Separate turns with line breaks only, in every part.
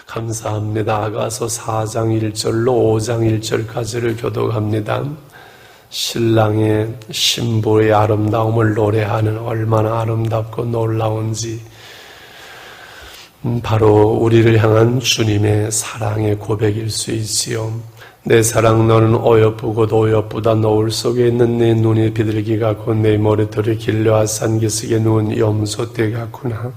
감사합니다. 아가서 4장 1절로 5장 1절까지를 교독합니다. 신랑의 신부의 아름다움을 노래하는 얼마나 아름답고 놀라운지 바로 우리를 향한 주님의 사랑의 고백일 수 있지요. 내 사랑 너는 어여쁘고도 어여쁘다. 노을 속에 있는 내 눈이 비둘기 같고 내 머리털이 길러와 산기슭에 누운 염소떼 같구나.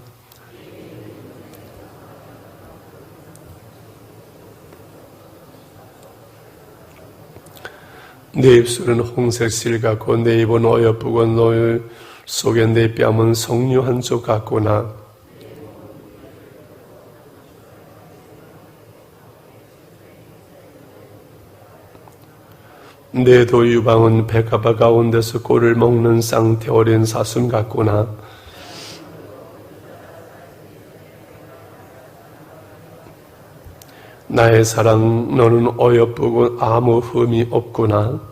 내 입술은 홍색 실 같고 내 입은 어여쁘고 노을 속에 내 뺨은 석류 한 쪽 같구나. 내 도유방은 백합화 가운데서 꿀을 먹는 쌍태 어린 사슴 같구나. 나의 사랑 너는 어여쁘고 아무 흠이 없구나.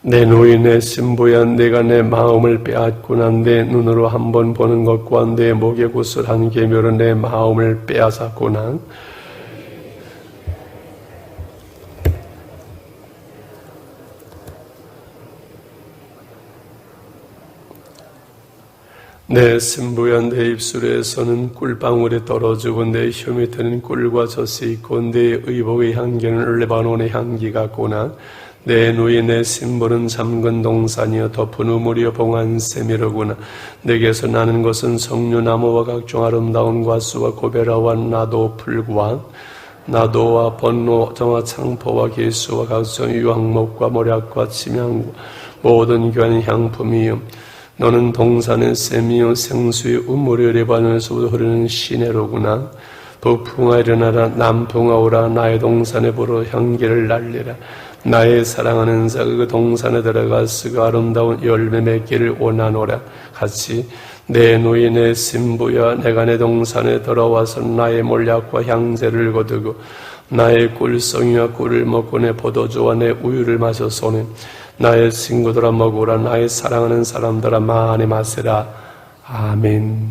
내 노인의 신부야 내가 내 마음을 빼앗구나. 내 눈으로 한번 보는 것과 내 목에 구슬한 계묘로 내 마음을 빼앗았구나. 내 신부야 내 입술에서는 꿀방울이 떨어지고 내 혀 밑에는 꿀과 젖이 있고 내 의복의 향기는 레바논의 향기 같구나. 내 누이 내 신부는 잠근 동산이여 덮은 우물이여 봉한 세미로구나. 내게서 나는 것은 석류나무와 각종 아름다운 과수와 고베라와 나도 풀과 나도와 번노와 창포와 개수와 각종 유황목과 모략과 침향과 모든 귀한 향품이여 너는 동산의 샘이요 생수의 우물이 레바논에서부터 흐르는 시내로구나. 북풍아 일어나라 남풍아 오라. 나의 동산에 불어 향기를 날리라. 나의 사랑하는 자 그 동산에 들어가서 그 아름다운 열매 맺기를 원하노라. 같이 내 누이 내 신부야 내가 내 동산에 들어와서 나의 몰약과 향제를 거두고 나의 꿀송이와 꿀을 먹고 내 포도주와 내 우유를 마셔소니 나의 친구들아 먹으라. 나의 사랑하는 사람들아 많이 마시라. 아멘.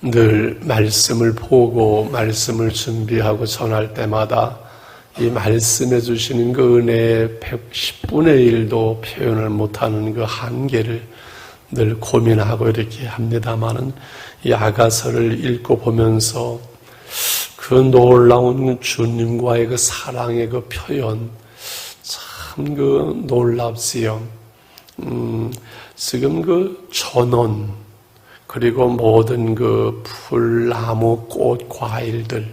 늘 말씀을 보고 말씀을 준비하고 전할 때마다 이 말씀해 주시는 그 은혜의 110분의 1도 표현을 못하는 그 한계를 늘 고민하고 이렇게 합니다마는 이 아가서를 읽고 보면서 그 놀라운 주님과의 그 사랑의 그 표현 참 그 놀랍지요. 지금 그 전원 그리고 모든 그 풀, 나무, 꽃, 과일들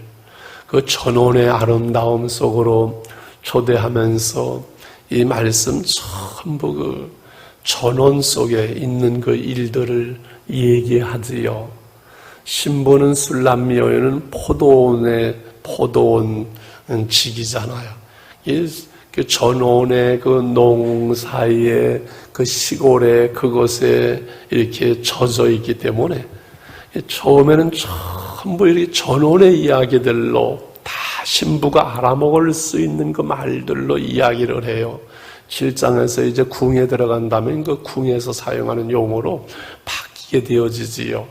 그 전원의 아름다움 속으로 초대하면서 이 말씀 전부 그 전원 속에 있는 그 일들을 얘기하지요. 신부는 술람미 여인은 포도원 직이잖아요. 그 전원의 그 농사에 그 시골에 그것에 이렇게 젖어 있기 때문에 처음에는 전부 이렇게 전원의 이야기들로 다 신부가 알아먹을 수 있는 그 말들로 이야기를 해요. 7장에서 이제 궁에 들어간다면 그 궁에서 사용하는 용어로 바뀌게 되어지지요.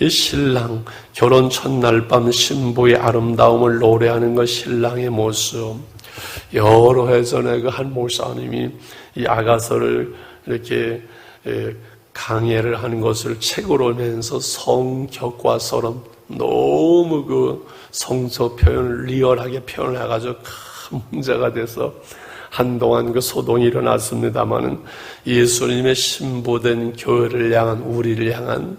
이 신랑, 결혼 첫날 밤 신부의 아름다움을 노래하는 그 신랑의 모습. 여러 해 전에 그 한 목사님이 이 아가서를 이렇게 강해를 하는 것을 책으로 내면서 성격과서럼 너무 그 성서 표현을 리얼하게 표현을 해가지고 큰 문제가 돼서 한동안 그 소동이 일어났습니다마는 예수님의 신부된 교회를 향한 우리를 향한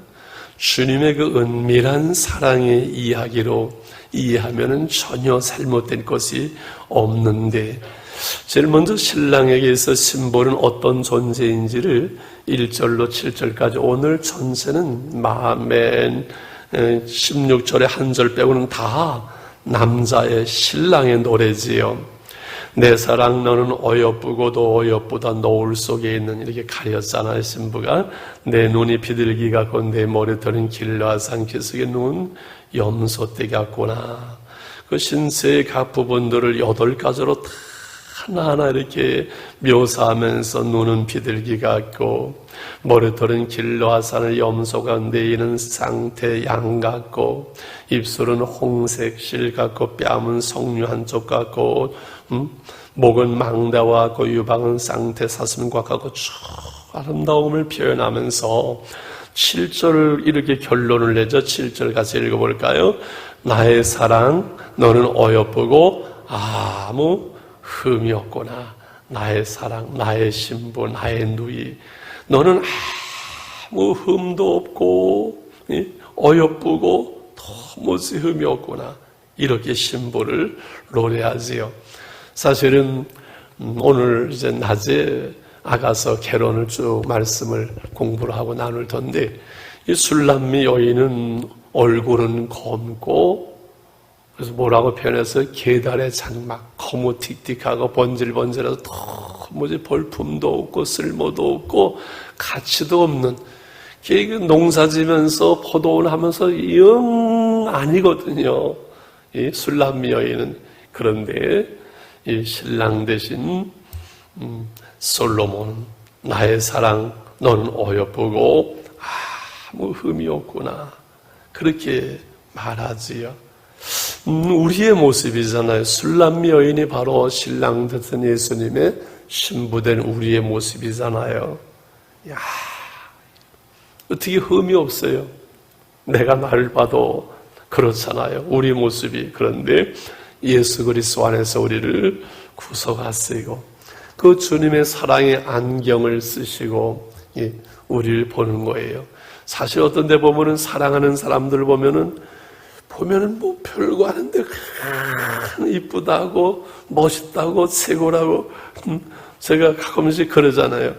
주님의 그 은밀한 사랑의 이야기로 이해하면은 전혀 잘못된 것이 없는데 제일 먼저 신랑에게 있어 신부는 어떤 존재인지를 1절로 7절까지 오늘 전체는 맨 16절의 한 절 빼고는 다 남자의 신랑의 노래지요. 내 사랑 너는 어여쁘고도 어여쁘다. 노을 속에 있는 이렇게 가렸잖아요. 신부가 내 눈이 비둘기 같고 내 머리털은 길러와 산기슭에 누운 염소떼 같구나. 그 신세의 각 부분들을 8가지로 다 하나하나 이렇게 묘사하면서 눈은 비둘기 같고 머리털은 길러아산을 염소 가운데 있는 상태 양 같고 입술은 홍색 실 같고 뺨은 석류 한쪽 같고 목은 망다와 같고 유방은 쌍태 사슴과 같고 쭉 아름다움을 표현하면서 7절을 이렇게 결론을 내죠. 7절 같이 읽어볼까요? 나의 사랑 너는 어여쁘고 아무 흠이 없구나. 나의 사랑 나의 신부 나의 누이 너는 아무 흠도 없고 어여쁘고 도무지 흠이 없구나. 이렇게 신부를 노래하지요. 사실은 오늘 이제 낮에 아가서 개론을 쭉 말씀을 공부를 하고 나눌 텐데 이 술람미 여인은 얼굴은 검고 그래서 뭐라고 표현해서 계달의 장막 거무틱틱하고 번질번질해서 도무지 볼품도 없고 쓸모도 없고 가치도 없는 농사지면서 포도원 하면서 영 아니거든요. 이 술람미 여인은. 그런데 이 신랑 대신 솔로몬은 나의 사랑 너는 어여쁘고 아무 흠이 없구나. 그렇게 말하지요. 우리의 모습이잖아요. 술람미 여인이 바로 신랑 되신 예수님의 신부된 우리의 모습이잖아요. 야, 어떻게 흠이 없어요? 내가 나를 봐도 그렇잖아요. 우리 모습이. 그런데 예수 그리스도 안에서 우리를 구속하시고 그 주님의 사랑의 안경을 쓰시고 우리를 보는 거예요. 사실 어떤 데 보면은 사랑하는 사람들 보면은 뭐 별거 아닌데 이쁘다고 멋있다고 최고라고 제가 가끔씩 그러잖아요.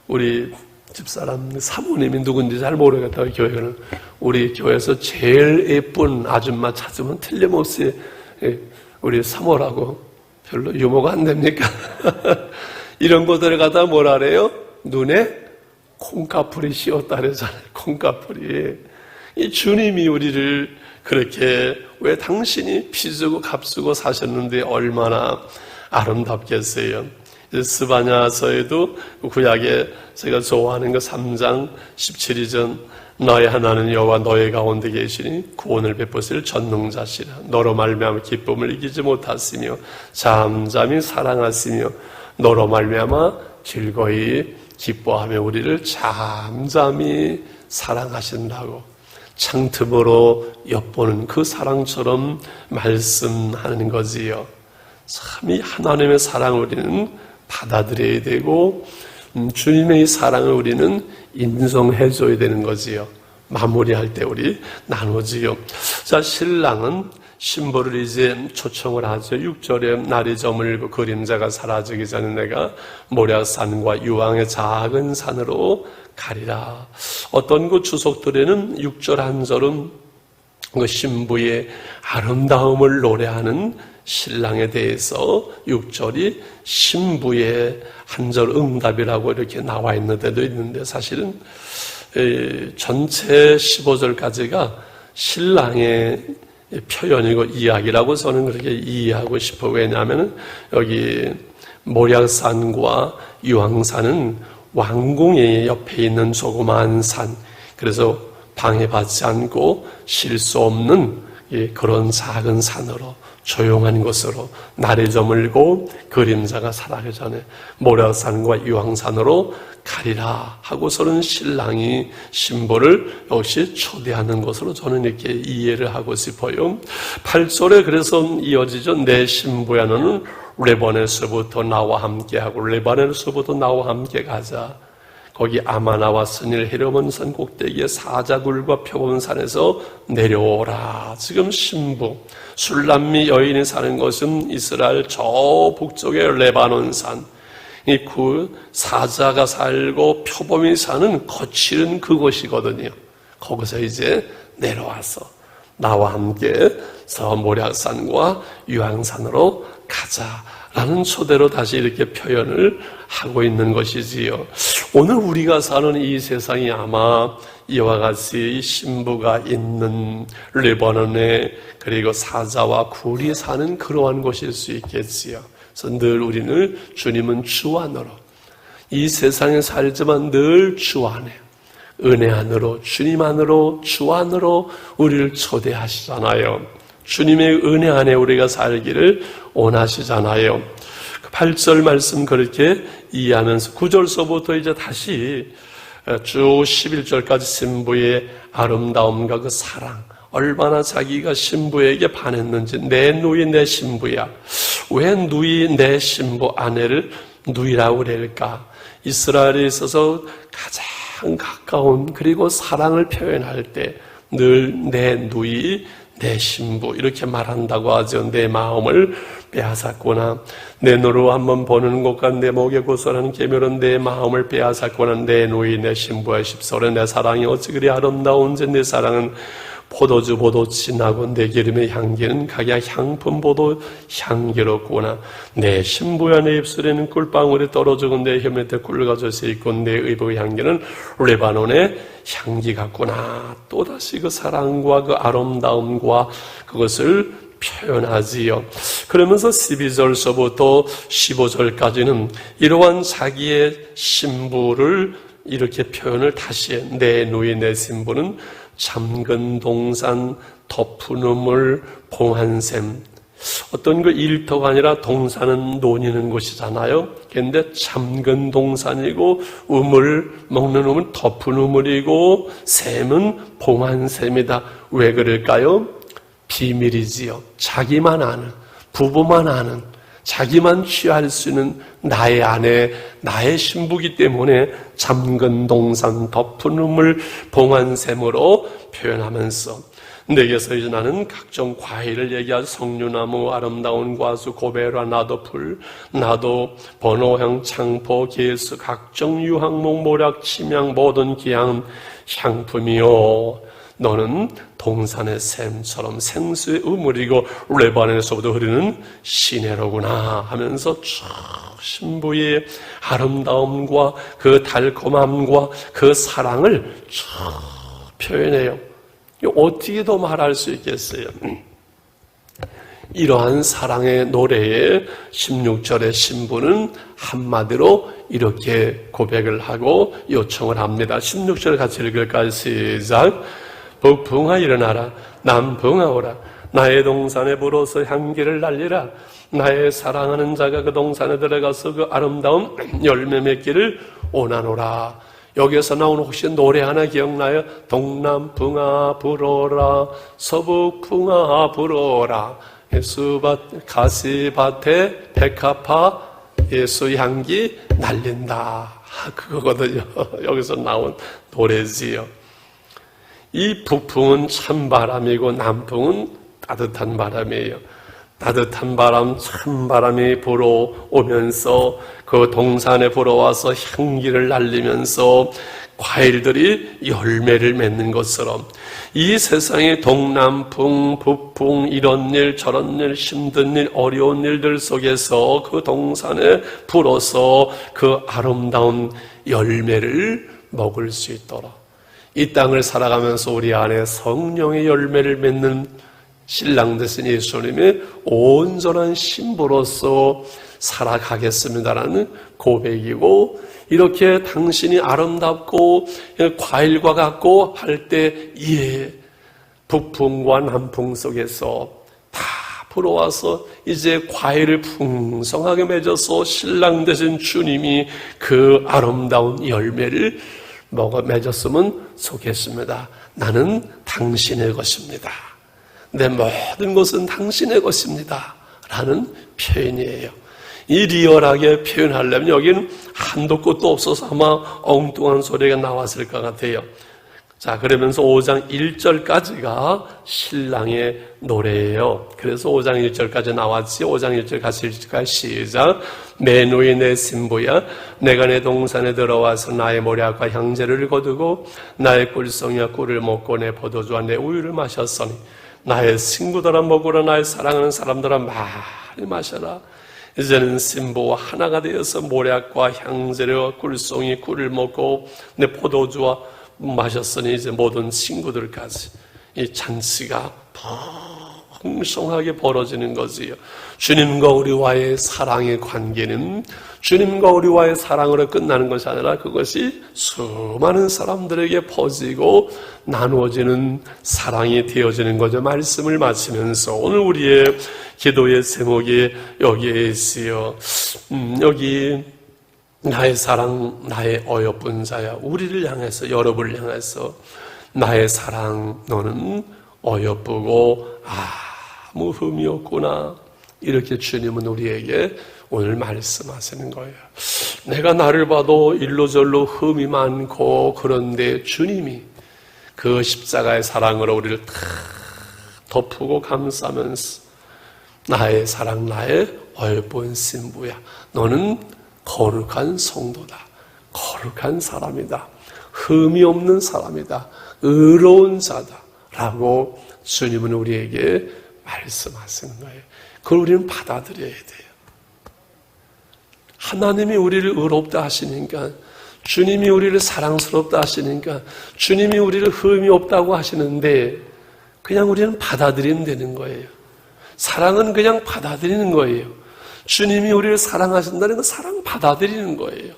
우리 집사람 사모님이 누군지 잘 모르겠다고 교회는 우리 교회에서 제일 예쁜 아줌마 찾으면 틀림없이 우리 사모라고 별로 유머가 안 됩니까? 이런 곳들 가다 뭐라 그래요? 눈에 콩가풀이 씌었다 그러잖아요. 콩가풀이. 이 주님이 우리를 그렇게 왜 당신이 피 주고 값 주고 사셨는데 얼마나 아름답겠어요. 스바냐서에도 구약에 제가 좋아하는 거 3장 17절 너의 하나는 여호와 너의 가운데 계시니 구원을 베푸실 전능자시라. 너로 말미암아 기쁨을 이기지 못하시며 잠잠히 사랑하시며 너로 말미암아 즐거이 기뻐하며 우리를 잠잠히 사랑하신다고 창틈으로 엿보는 그 사랑처럼 말씀하는 거지요. 참 이 하나님의 사랑을 우리는 받아들여야 되고 주님의 이 사랑을 우리는 인정해줘야 되는 거지요. 마무리할 때 우리 나누지요. 자, 신랑은 신부를 이제 초청을 하죠. 6절에 날이 저물고 그림자가 사라지기 전에 내가 모략산과 유황의 작은 산으로 가리라. 어떤 그 주석들에는 6절 한 절은 그 신부의 아름다움을 노래하는 신랑에 대해서 6절이 신부의 한 절 응답이라고 이렇게 나와 있는 데도 있는데 사실은 전체 15절까지가 신랑의 표현이고 이야기라고 저는 그렇게 이해하고 싶어요. 왜냐하면 여기 모략산과 유황산은 왕궁의 옆에 있는 조그마한 산, 그래서 방해받지 않고 쉴 수 없는 그런 작은 산으로 조용한 곳으로 날이 저물고 그림자가 사라지기 전에 모략산과 유황산으로 가리라 하고서는 신랑이 신부를 역시 초대하는 것으로 저는 이렇게 이해를 하고 싶어요. 8절에 그래서 이어지죠. 내 신부야 너는 레바논에서부터 나와 함께하고 레바논에서부터 나와 함께 가자. 거기 아마나와 스닐 헤르몬산 꼭대기에 사자굴과 표범산에서 내려오라. 지금 신부 술람미 여인이 사는 것은 이스라엘 저 북쪽의 레바논산, 그 사자가 살고 표범이 사는 거칠은 그곳이거든요. 거기서 이제 내려와서 나와 함께 모략산과 유황산으로 가자라는 초대로 다시 이렇게 표현을 하고 있는 것이지요. 오늘 우리가 사는 이 세상이 아마 이와 같이 신부가 있는 레바논에 그리고 사자와 굴이 사는 그러한 곳일 수 있겠지요. 그래서 늘 우리는 주님은 주 안으로 이 세상에 살지만 늘 주 안에 은혜 안으로 주님 안으로 주 안으로 우리를 초대하시잖아요. 주님의 은혜 안에 우리가 살기를 원하시잖아요. 8절 말씀 그렇게 이해하면서 9절서부터 이제 다시 쭉 11절까지 신부의 아름다움과 그 사랑, 얼마나 자기가 신부에게 반했는지. 내 누이 내 신부야. 왜 누이 내 신부 아내를 누이라고 그럴까? 이스라엘에 있어서 가장 가까운 그리고 사랑을 표현할 때 늘 내 누이 내 신부 이렇게 말한다고 하죠. 내 마음을 빼앗았구나. 내 노로 한번 보는 것과 내 목에 고소하는 계멸은 내 마음을 빼앗았구나. 내 누이 내 신부의 십소래 내 사랑이 어찌 그리 아름다운지. 내 사랑은 포도주보도 진하고 내 기름의 향기는 각약 향품보도 향기롭구나. 내 신부야 내 입술에는 꿀방울이 떨어지고 내 혀 밑에 꿀가 젖어 있고 내 의복의 향기는 레바논의 향기 같구나. 또다시 그 사랑과 그 아름다움과 그것을 표현하지요. 그러면서 12절서부터 15절까지는 이러한 자기의 신부를 이렇게 표현을 다시 해. 내 누이 내 신부는 잠근 동산 덮은 우물 봉한 샘. 어떤 그 일터가 아니라 동산은 논이는 곳이잖아요. 그런데 잠근 동산이고 우물 먹는 우물 덮은 우물이고 샘은 봉한 샘이다. 왜 그럴까요? 비밀이지요. 자기만 아는, 부부만 아는, 자기만 취할 수 있는 나의 아내, 나의 신부기 때문에 잠근 동산 덮은 우물 봉한 샘으로 표현하면서 내게서 이제 나는 각종 과일을 얘기하죠. 석류나무, 아름다운 과수, 고베라, 나도 풀, 나도 번호향, 창포, 개수, 각종 유황목, 모략, 침향, 모든 기향 향품이요. 너는 동산의 샘처럼 생수의 우물이고 레바논에서부터 흐르는 시내로구나 하면서 쭉 신부의 아름다움과 그 달콤함과 그 사랑을 쭉 표현해요. 어떻게 더 말할 수 있겠어요? 이러한 사랑의 노래에 16절의 신부는 한마디로 이렇게 고백을 하고 요청을 합니다. 16절 같이 읽을까요? 시작. 북풍아 일어나라. 남풍아 오라. 나의 동산에 불어서 향기를 날리라. 나의 사랑하는 자가 그 동산에 들어가서 그 아름다운 열매 맺기를 원하노라. 여기에서 나오는 혹시 노래 하나 기억나요? 동남풍아 불어라. 서북풍아 불어라. 예수밭 가시밭에 백합화 예수 향기 날린다. 그거거든요. 여기서 나온 노래지요. 이 북풍은 찬바람이고 남풍은 따뜻한 바람이에요. 따뜻한 바람, 찬바람이 불어오면서 그 동산에 불어와서 향기를 날리면서 과일들이 열매를 맺는 것처럼 이 세상의 동남풍, 북풍, 이런 일, 저런 일, 힘든 일, 어려운 일들 속에서 그 동산에 불어서 그 아름다운 열매를 먹을 수 있도록 이 땅을 살아가면서 우리 안에 성령의 열매를 맺는 신랑 되신 예수님의 온전한 신부로서 살아가겠습니다라는 고백이고, 이렇게 당신이 아름답고 과일과 같고 할 때 예, 북풍과 남풍 속에서 다 불어와서 이제 과일을 풍성하게 맺어서 신랑 되신 주님이 그 아름다운 열매를 맺었으면 좋겠습니다. 나는 당신의 것입니다. 내 모든 것은 당신의 것입니다. 라는 표현이에요. 이 리얼하게 표현하려면 여기는 한도 끝도 없어서 아마 엉뚱한 소리가 나왔을 것 같아요. 자, 그러면서 5장 1절까지가 신랑의 노래예요. 그래서 5장 1절까지 나왔지. 5장 1절 같이 읽을까요? 시작. 내 누이 내 신부야, 내가 내 동산에 들어와서 나의 모략과 향제를 거두고 나의 꿀송이와 꿀을 먹고 내 포도주와 내 우유를 마셨으니 나의 친구들아 먹으라. 나의 사랑하는 사람들아 많이 마셔라. 이제는 신부와 하나가 되어서 모략과 향제와 꿀송이 꿀을 먹고 내 포도주와 마셨으니 이제 모든 친구들까지 이 잔치가 풍성하게 벌어지는 거지요. 주님과 우리와의 사랑의 관계는 주님과 우리와의 사랑으로 끝나는 것이 아니라 그것이 수많은 사람들에게 퍼지고 나누어지는 사랑이 되어지는 거죠. 말씀을 마치면서 오늘 우리의 기도의 제목이 여기에 있어요. 여기 나의 사랑, 나의 어여쁜 자야. 우리를 향해서, 여러분을 향해서 나의 사랑, 너는 어여쁘고 아무 흠이 없구나. 이렇게 주님은 우리에게 오늘 말씀하시는 거예요. 내가 나를 봐도 일로절로 흠이 많고 그런데 주님이 그 십자가의 사랑으로 우리를 다 덮고 감싸면서 나의 사랑, 나의 어여쁜 신부야. 너는 거룩한 성도다. 거룩한 사람이다. 흠이 없는 사람이다. 의로운 자다. 라고 주님은 우리에게 말씀하시는 거예요. 그걸 우리는 받아들여야 돼요. 하나님이 우리를 의롭다 하시니까, 주님이 우리를 사랑스럽다 하시니까, 주님이 우리를 흠이 없다고 하시는데 그냥 우리는 받아들이면 되는 거예요. 사랑은 그냥 받아들이는 거예요. 주님이 우리를 사랑하신다는 건 사랑 받아들이는 거예요.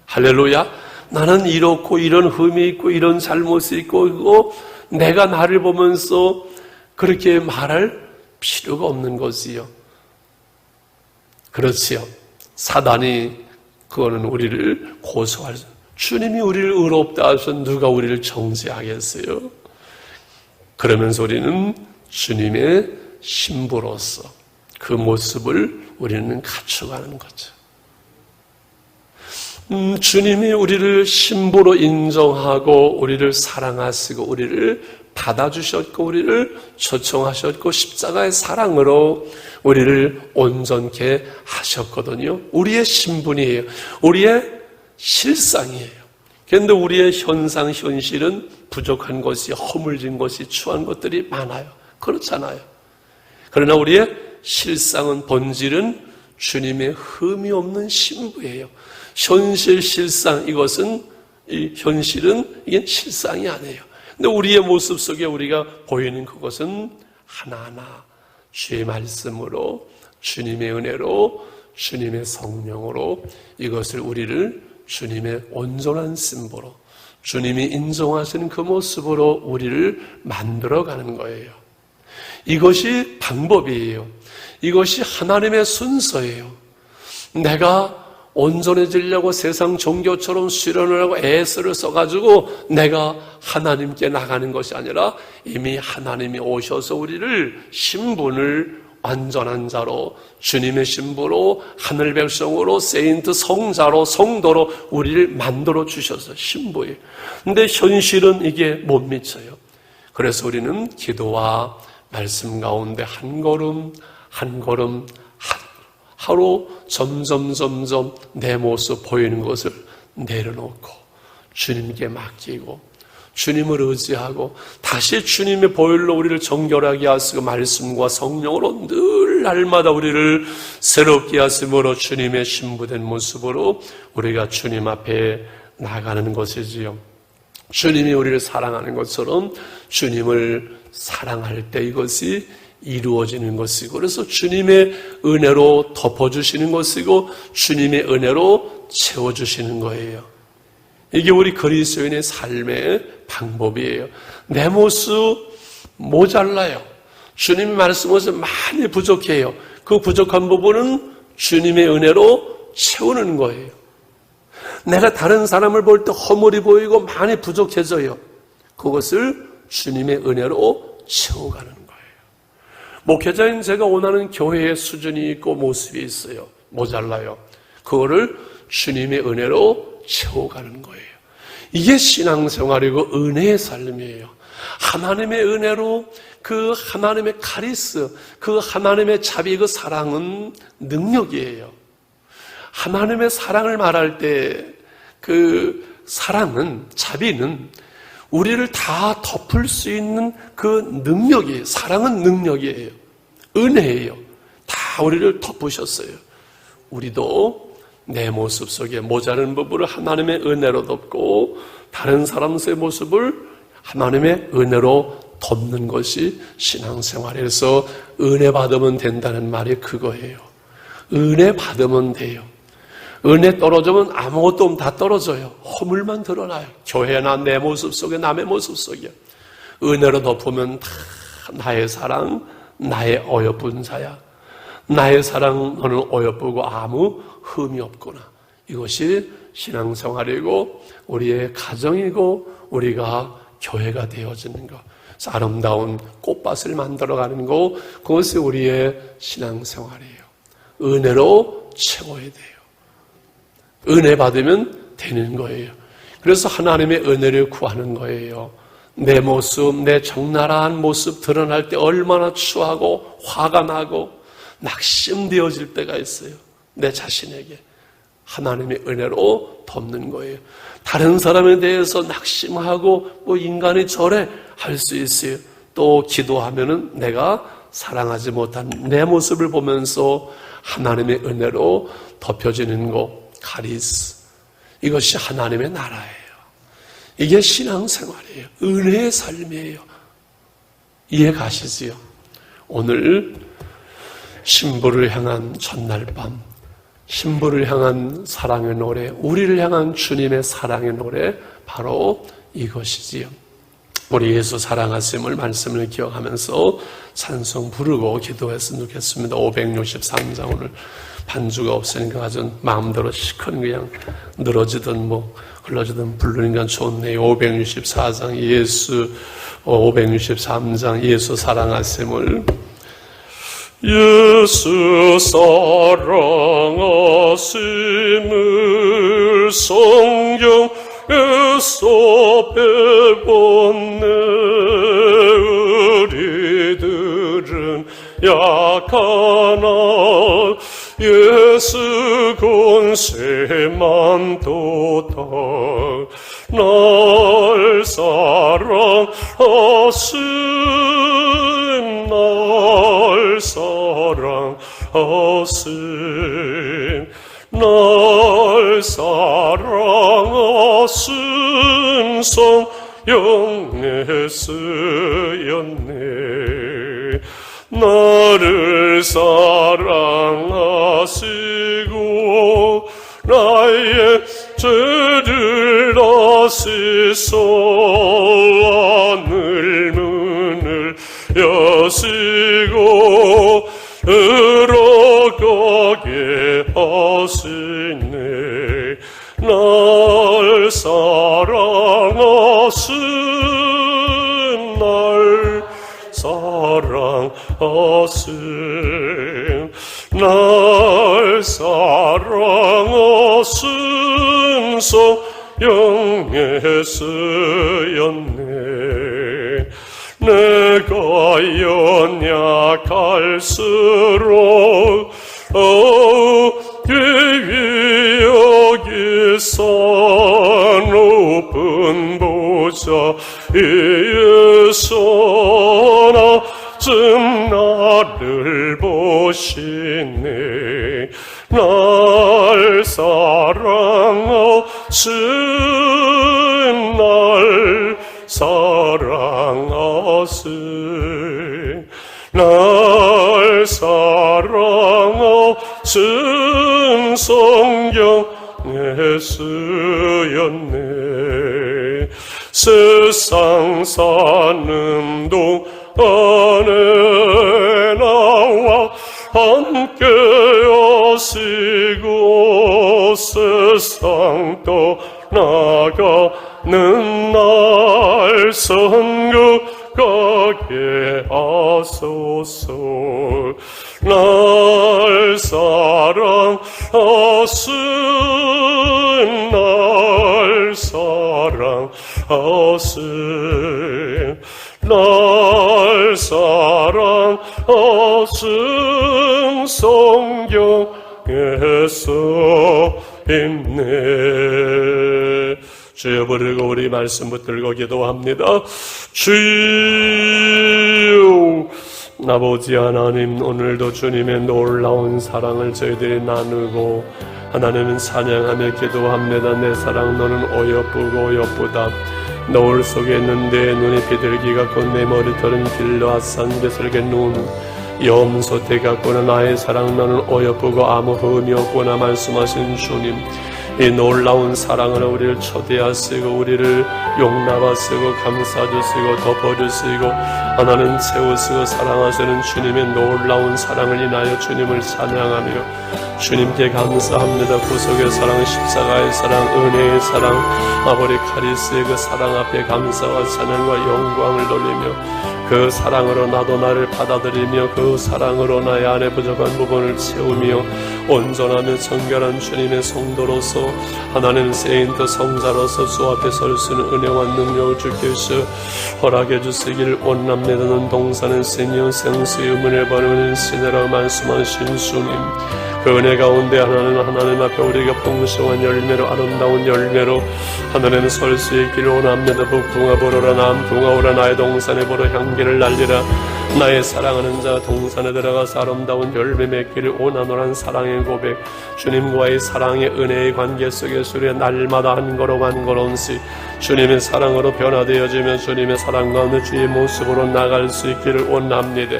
할렐루야. 나는 이렇고 이런 흠이 있고 이런 잘못이 있고 내가 나를 보면서 그렇게 말할 필요가 없는 거지요. 그렇지요. 사단이 그거는 우리를 고소할 수. 주님이 우리를 의롭다 하셔서 누가 우리를 정죄하겠어요? 그러면서 우리는 주님의 신부로서 그 모습을 우리는 갖춰가는 거죠. 주님이 우리를 신부로 인정하고 우리를 사랑하시고 우리를 받아주셨고 우리를 초청하셨고 십자가의 사랑으로 우리를 온전케 하셨거든요. 우리의 신분이에요. 우리의 실상이에요. 그런데 우리의 현상, 현실은 부족한 것이, 허물진 것이, 추한 것들이 많아요. 그렇잖아요. 그러나 우리의 실상은, 본질은 주님의 흠이 없는 신부예요. 현실, 실상, 이것은, 이 현실은 이게 실상이 아니에요. 근데 우리의 모습 속에 우리가 보이는 그것은 하나하나 주의 말씀으로, 주님의 은혜로, 주님의 성령으로 이것을 우리를 주님의 온전한 신부로, 주님이 인정하시는 그 모습으로 우리를 만들어가는 거예요. 이것이 방법이에요. 이것이 하나님의 순서예요. 내가 온전해지려고 세상 종교처럼 수련을 하고 애쓰를 써가지고 내가 하나님께 나가는 것이 아니라 이미 하나님이 오셔서 우리를 신분을 완전한 자로, 주님의 신부로, 하늘 백성으로, 세인트 성자로, 성도로 우리를 만들어 주셔서 신부예요. 근데 현실은 이게 못 미쳐요. 그래서 우리는 기도와 말씀 가운데 한 걸음 한 걸음 하루 점점 내 모습 보이는 것을 내려놓고 주님께 맡기고 주님을 의지하고 다시 주님의 보혈로 우리를 정결하게 하시고 말씀과 성령으로 늘 날마다 우리를 새롭게 하심으로 주님의 신부된 모습으로 우리가 주님 앞에 나가는 것이지요. 주님이 우리를 사랑하는 것처럼 주님을 사랑할 때 이것이 이루어지는 것이고, 그래서 주님의 은혜로 덮어주시는 것이고 주님의 은혜로 채워주시는 거예요. 이게 우리 그리스도인의 삶의 방법이에요. 내 모습 모자라요. 주님이 말씀하셔서 많이 부족해요. 그 부족한 부분은 주님의 은혜로 채우는 거예요. 내가 다른 사람을 볼 때 허물이 보이고 많이 부족해져요. 그것을 주님의 은혜로 채워가는 거예요. 목회자인 제가 원하는 교회의 수준이 있고 모습이 있어요. 모자라요. 그거를 주님의 은혜로 채워가는 거예요. 이게 신앙생활이고 은혜의 삶이에요. 하나님의 은혜로 그 하나님의 카리스, 그 하나님의 자비, 그 사랑은 능력이에요. 하나님의 사랑을 말할 때 그 사랑은, 자비는 우리를 다 덮을 수 있는 그 능력이에요. 사랑은 능력이에요. 은혜예요. 다 우리를 덮으셨어요. 우리도 내 모습 속에 모자른 부분을 하나님의 은혜로 덮고 다른 사람의 모습을 하나님의 은혜로 덮는 것이 신앙생활에서 은혜 받으면 된다는 말이 그거예요. 은혜 받으면 돼요. 은혜 떨어지면 아무것도 다 떨어져요. 허물만 드러나요. 교회나 내 모습 속에 남의 모습 속에 은혜로 덮으면 다 나의 사랑, 나의 어여쁜사야. 나의 사랑 너는 어여쁘고 아무 흠이 없구나. 이것이 신앙생활이고 우리의 가정이고 우리가 교회가 되어지는 것. 아름다운 꽃밭을 만들어가는 것, 그것이 우리의 신앙생활이에요. 은혜로 채워야 돼요. 은혜 받으면 되는 거예요. 그래서 하나님의 은혜를 구하는 거예요. 내 모습, 내 적나라한 모습 드러날 때 얼마나 추하고 화가 나고 낙심되어질 때가 있어요. 내 자신에게 하나님의 은혜로 덮는 거예요. 다른 사람에 대해서 낙심하고 인간이 저래 할 수 있어요. 또 기도하면은 내가 사랑하지 못한 내 모습을 보면서 하나님의 은혜로 덮여지는 것, 카리스. 이것이 하나님의 나라예요. 이게 신앙생활이에요. 은혜의 삶이에요. 이해 가시지요? 오늘 신부를 향한 첫날 밤, 신부를 향한 사랑의 노래, 우리를 향한 주님의 사랑의 노래, 바로 이것이지요. 우리 예수 사랑하심을 말씀을 기억하면서 찬송 부르고 기도했으면 좋겠습니다. 563장 오늘 반주가 없으니까 아주 마음대로 시큰 그냥 늘어지든 흘러지든 부르니까 좋네요. 564장 563장 예수 사랑하심을 예수 사랑하심을 성경에서 배웠네. 우리들은 약하나 예수 권세만 도다. 날 사랑하신 날 사랑하신 날 사랑하신 성령의 쓰였네. 나를 사랑하시고 나의 죄를 아시소. 하늘 문을 여시고 들어가게 하시네. 날 사랑하신 날 사랑하신 날 사랑하신 성령의 쓰였네. 내가 연약할수록 여기서 높은 보좌에서 낮은 나를 보시네. 날 사랑하신 날 사랑하신 날 사랑하신 성경에 쓰였네. 세상 사는 동안에 나와 함께 하시고 세상 떠나가는 날 선긋하게 하소서. 날 사랑하신 날 사랑하신 날 사랑하신 성경에 써있네. 주여 부르고 우리 말씀 붙들고 기도합니다. 주여 아버지 하나님, 오늘도 주님의 놀라운 사랑을 저희들이 나누고 하나님은 찬양하며 기도합니다. 내 사랑 너는 어여쁘고 어여쁘다. 노을 속에 있는 내 눈이 비둘기 같고 내 머리털은 길러앗산 배설개 눈 염소태 같고는 나의 사랑 너는 어여쁘고 아무 흠이 없구나 말씀하신 주님, 이 놀라운 사랑을 우리를 초대하시고 우리를 용납하시고 감싸주시고 덮어주시고 하나님 채우시고 사랑하시는 주님의 놀라운 사랑을 인하여 주님을 찬양하며 주님께 감사합니다. 구속의 사랑, 십자가의 사랑, 은혜의 사랑, 아버지 카리스의 그 사랑 앞에 감사와 찬양과 영광을 돌리며 그 사랑으로 나도 나를 받아들이며 그 사랑으로 나의 안에 부족한 부분을 채우며 온전하며 정결한 주님의 성도로서 하나님 세인트 성자로서 주 앞에 설 수 있는 은혜와 능력을 주께서 허락해 주시기를 원합니다. 는 동사는 생명 생수의 은혜 받는 신이라고 말씀하신 주님, 그 은혜 가운데 하나님 앞에 우리가 풍성한 열매로 아름다운 열매로 하나님 설 수 있기를 원합니다. 북풍아 불어라 남풍아 오라 나의 동산에 불어 향기를 날리라. 나의 사랑하는 자 동산에 들어가서 아름다운 열매 맺기를 원하노란 사랑의 고백, 주님과의 사랑의 은혜의 관계 속에서 우리가 날마다 한 걸음 한 걸음씩 주님의 사랑으로 변화되어지며 주님의 사랑 가운데 주의 모습으로 나갈 수 있기를 원합니다.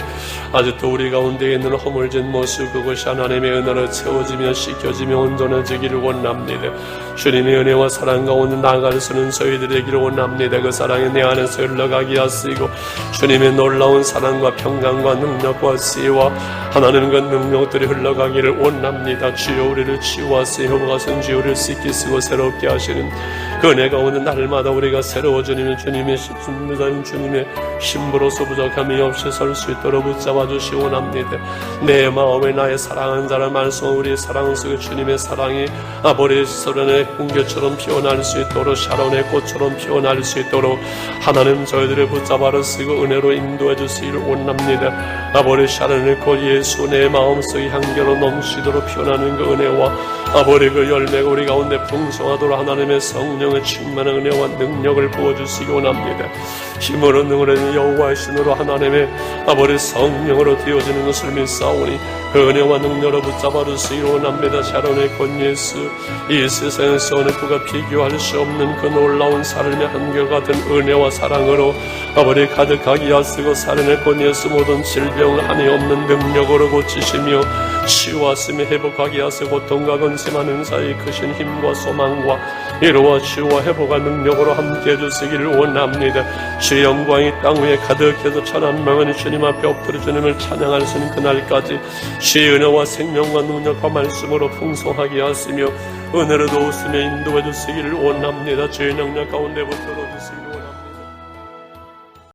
아직도 우리 가운데 있는 허물진 모습, 그것이 하나님의 은혜로 채워지며 씻겨지며 온전해지기를 원합니다. 주님의 은혜와 사랑 가운데 나갈 수 있는 저희들에기를 원합니다. 그 사랑이 내 안에서 흘러가게 하시고 주님의 놀라운 사랑과 평강과 능력과 지혜와 하나님 그 능력들이 흘러가기를 원합니다. 주여 우리를 치유하시며 회복하신 주여 우리를 씻기시고 새롭게 하시는 그 은혜 가운데 날마다 우리가 새로워지는 주님의 십순자인 주님의 신부로서 부족함이 없이 설 수 있도록 붙잡아 주시 원합니다. 내 마음에 나의 사랑하는 자를 말씀하고 우리의 사랑 속에 주님의 사랑이 아버지의 소련의 홍겨처럼 피어날 수 있도록 샤론의 꽃처럼 피어날 수 있도록 하나님 저희들을 붙잡아 주시고 은혜로 인도해 주시기를 원합니다. 아버지 샤론의 꽃 예수 내 마음속에 향기로 넘치도록 피어나는 그 은혜와 아버지 그 열매가 우리 가운데 풍성하도록 하나님의 성령의 충만한 은혜와 능력을 부어주시기 원합니다. 힘으로 능으로는 여호와의 신으로 하나님의 아버지 성령으로 되어지는 것을 믿사오니 그 은혜와 능력으로 붙잡아 주시기 원합니다. 샤론의 꽃 예수, 이 세상에서 어느 누가 비교할 수 없는 그 놀라운 삶의 한결같은 은혜와 사랑으로 아버지 가득하게 하시고 샤론의 꽃 예수 모든 질병을 한이 없는 능력으로 고치시며 치유하시며 회복하게 하시고 고통과 근심하는 사이 크신 힘과 소망과 위로와 치유와 회복과 능력으로 함께 해주시기를 원합니다. 주의 영광이 땅 위에 가득해서 천한 명은 주님 앞에 엎드려 주님을 찬양할 수 있는 그날까지 주의 은혜와 생명과 능력과 말씀으로 풍성하게 하시며 은혜로 도우시며 인도해 주시기를 원합니다. 주의 능력 가운데 붙들어